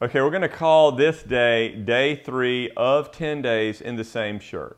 Okay, we're going to call this day, day 3 of 10 days in the same shirt.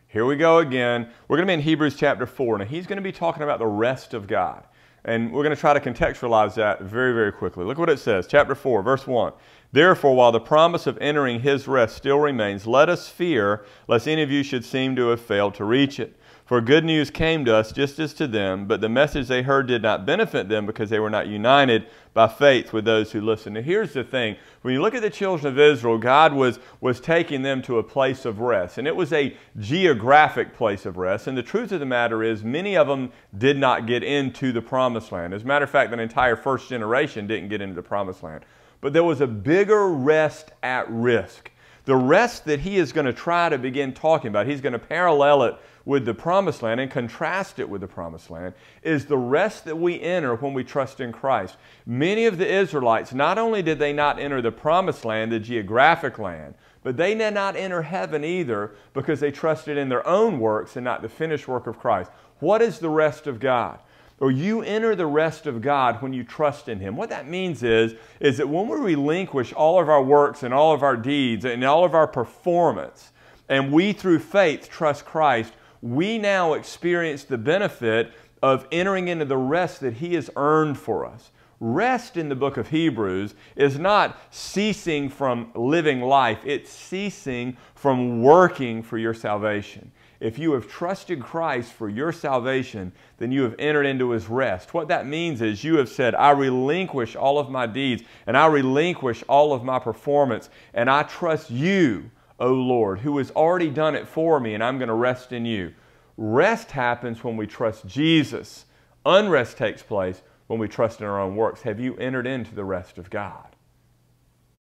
Here we go again. We're going to be in Hebrews chapter 4. Now, he's going to be talking about the rest of God. And we're going to try to contextualize that very, very quickly. Look what it says, chapter 4, verse 1. Therefore, while the promise of entering his rest still remains, let us fear, lest any of you should seem to have failed to reach it. For good news came to us just as to them, but the message they heard did not benefit them because they were not united by faith with those who listened. Now here's the thing. When you look at the children of Israel, God was taking them to a place of rest. And it was a geographic place of rest. And the truth of the matter is, many of them did not get into the promised land. As a matter of fact, an entire first generation didn't get into the promised land. But there was a bigger rest at risk. The rest that he is going to try to begin talking about, he's going to parallel it with the promised land and contrast it with the promised land, is the rest that we enter when we trust in Christ. Many of the Israelites, not only did they not enter the promised land, the geographic land, but they did not enter heaven either because they trusted in their own works and not the finished work of Christ. What is the rest of God? Or you enter the rest of God when you trust in Him. What that means is that when we relinquish all of our works and all of our deeds and all of our performance, and we through faith trust Christ, we now experience the benefit of entering into the rest that He has earned for us. Rest in the book of Hebrews is not ceasing from living life. It's ceasing from working for your salvation. If you have trusted Christ for your salvation, then you have entered into His rest. What that means is you have said, I relinquish all of my deeds and I relinquish all of my performance and I trust You, O Lord, who has already done it for me, and I'm going to rest in You. Rest happens when we trust Jesus. Unrest takes place when we trust in our own works. Have you entered into the rest of God?